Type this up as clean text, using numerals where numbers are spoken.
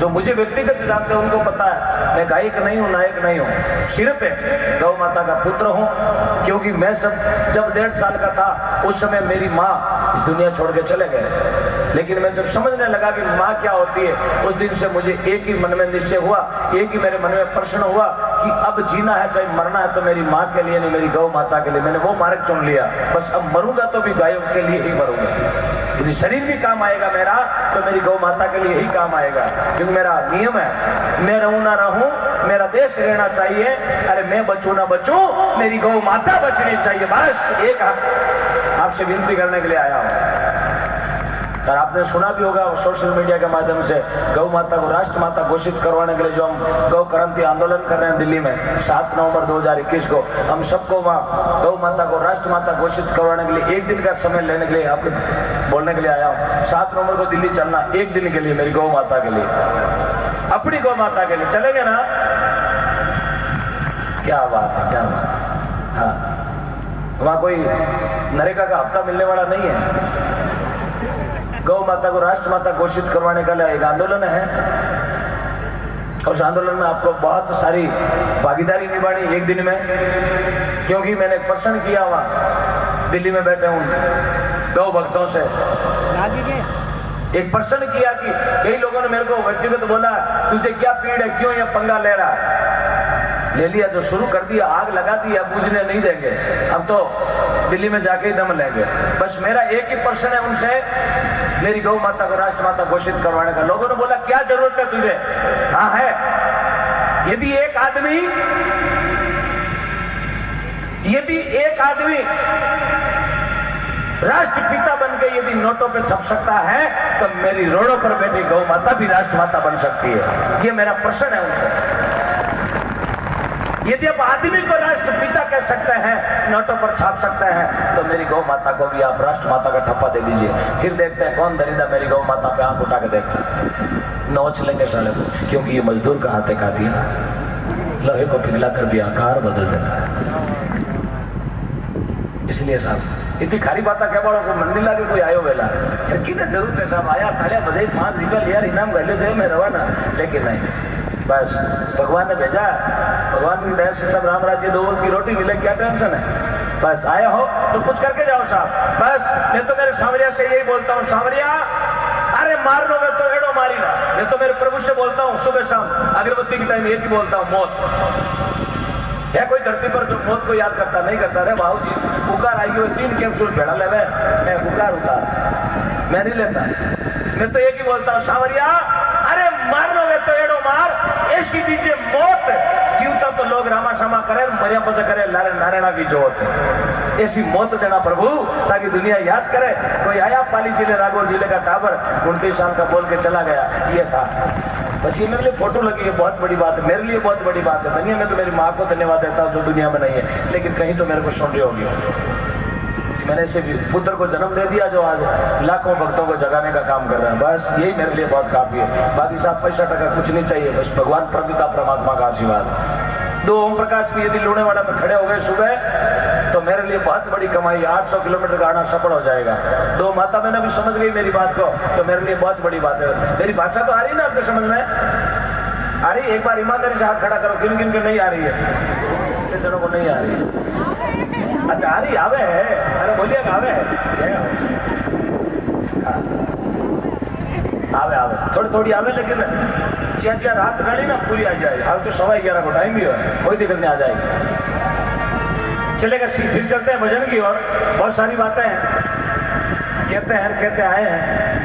जो मुझे व्यक्तिगत जानते हैं उनको पता है मैं गायक नहीं हूँ, नायक नहीं हूँ, सिर्फ गौ माता का पुत्र हूँ। क्योंकि मैं जब 1.5 साल का था उस समय मेरी माँ इस दुनिया छोड़ के चले गए, लेकिन मैं जब समझने लगा कि माँ क्या होती है, उस दिन से मुझे एक ही मन में निश्चय हुआ, एक ही मेरे मन में प्रश्न हुआ कि अब जीना है चाहे मरना है तो मेरी माँ के लिए नहीं, मेरी गौ माता के लिए। मैंने वो मार्ग चुन लिया, बस अब मरूंगा तो भी गायों के लिए ही मरूंगा। यदि शरीर भी काम आएगा मेरा तो मेरी गौ माता के लिए ही काम आएगा, क्योंकि मेरा नियम है मैं रहूं ना रहूं, मेरा देश रहना चाहिए, अरे मैं बचूं ना बचूं, मेरी गौ माता बचनी चाहिए। बस एक आपसे विनती करने के लिए आया हूं। और आपने सुना भी होगा सोशल मीडिया के माध्यम से गौ माता को राष्ट्र माता घोषित करवाने के लिए जो हम गौ क्रांति आंदोलन कर रहे हैं दिल्ली में 7 नवंबर 2021 को, हम सबको वहाँ गौ माता को राष्ट्र माता घोषित करवाने के लिए 1 दिन का समय लेने के लिए आपको बोलने के लिए आया हूँ। 7 नवंबर को दिल्ली चलना 1 दिन के लिए, मेरी गौ माता के लिए, अपनी गौ माता के लिए चलेंगे ना? क्या बात है, क्या बात है। हाँ, वहाँ कोई नरेगा का हफ्ता मिलने वाला नहीं है। गौ माता को राष्ट्र माता घोषित करवाने का एक आंदोलन है, और उस आंदोलन में आपको बहुत सारी भागीदारी निभानी 1 दिन में। क्योंकि मैंने एक प्रश्न किया वहाँ दिल्ली में बैठे हूँ गौ भक्तों से, एक प्रश्न किया कि कई लोगों ने मेरे को व्यक्तिगत बोला तुझे क्या पीड़ है, क्यों ये पंगा ले रहा है? ले लिया, जो शुरू कर दिया, आग लगा दी, अब बुझने नहीं देंगे, अब तो दिल्ली में जाके ही दम लेंगे। बस मेरा एक ही प्रश्न है उनसे, मेरी गौ माता को राष्ट्र माता घोषित करवाने का। लोगों ने बोला क्या जरूरत है तुझे? हाँ है, यदि एक आदमी राष्ट्रपिता बन के यदि नोटों पे छप सकता है तो मेरी रोडों पर बैठी गौ माता भी राष्ट्र माता बन सकती है। ये मेरा प्रश्न है उनसे। यदि आप आदमी को राष्ट्रपिता कह सकते हैं, नोटों पर छाप सकते हैं, तो मेरी गौ माता को भी आप राष्ट्र माता का ठप्पा दे दीजिए। फिर देखते हैं कौन दरिंदा मेरी गौ माता पे आंख उठा के देखता है। नोच लेंगे साले को, क्योंकि ये मजदूर का हाथे का दिया लोहे को पिघलाकर भी आकार बदल देता है। इसलिए साहब इतनी खारी बात क्या बोलो को मन नहीं लागे कोई आयो वेला कि जरूरत है साहब आया तालिया बजाई 5 रुपया लिया इनाम गले जाए मैं रवाना, लेकिन नहीं, बस भगवान ने भेजा, भगवान की दया से सब राम राज्य 2 वक्त की रोटी मिले, क्या टेंशन है? बस आया हो तो कुछ करके जाओ साहब। बस मैं तो मेरे सांवरिया से यही बोलता हूँ, सांवरिया अरे मार लो तो एड़ो मारी ना। मैं तो मेरे प्रभु से बोलता हूँ सुबह शाम अगरबत्ती के टाइम एक ही बोलता हूँ, मौत है। कोई धरती पर जो मौत को याद करता नहीं करता? रे भाव जी बुखार आई हुई 3 कैप्सूल भेड़ा ले, मैं बुखार उतार मैं नहीं लेता। मैं तो एक ही बोलता हूँ, सांवरिया अरे मार लोगे तो एड़ो मार, ऐसी दीजिए मौत, जीवता तो लोग रामा सामा करे, मरिया पचा करे नारायणा की जोत, ऐसी मौत देना प्रभु ताकि दुनिया याद करे। कोई आया पाली जिले राघोर जिले का टावर 29 साल का बोल के चला गया, ये था। बस ये मेरे लिए फोटो लगी है, बहुत बड़ी बात है, मेरे लिए बहुत बड़ी बात है। दुनिया में तो मेरी माँ को धन्यवाद देता हूँ जो दुनिया में नहीं है, लेकिन कहीं तो मेरे को सुन रही होगी। मैंने ऐसे पुत्र को जन्म दे दिया जो आज लाखों भक्तों को जगाने का काम कर रहा है। बस यही मेरे लिए बहुत काफी है। बाकी साहब पैसा टका कुछ नहीं चाहिए, बस भगवान प्रभुता परमात्मा का आशीर्वाद। 2 ओम प्रकाश भी यदि लुणेवाड़ा में खड़े हो गए सुबह तो मेरे लिए बहुत बड़ी कमाई, 800 किलोमीटर का आना सफल हो जाएगा। 2 माता बहन भी समझ गई मेरी बात को, तो मेरे लिए बहुत बड़ी बात है। मेरी भाषा तो आ रही है ना आपके समझ में? आ रही? एक बार ईमानदारी से हाथ खड़ा करो, किन किन को नहीं आ रही है? कितने जनों को नहीं आ रही है? अच्छा आ रही आवे है, अरे बोलिए आवे है, आवे आवे थोड़ी थोड़ी आवे, लेकिन चिया रात गाड़ी ना पूरी आ जाए। अब तो 11:15 को टाइम भी है, कोई दिक्कत नहीं, आ जाएगी। चलेगा, फिर चलते हैं भजन की ओर। बहुत सारी बातें हैं, कहते आए हैं।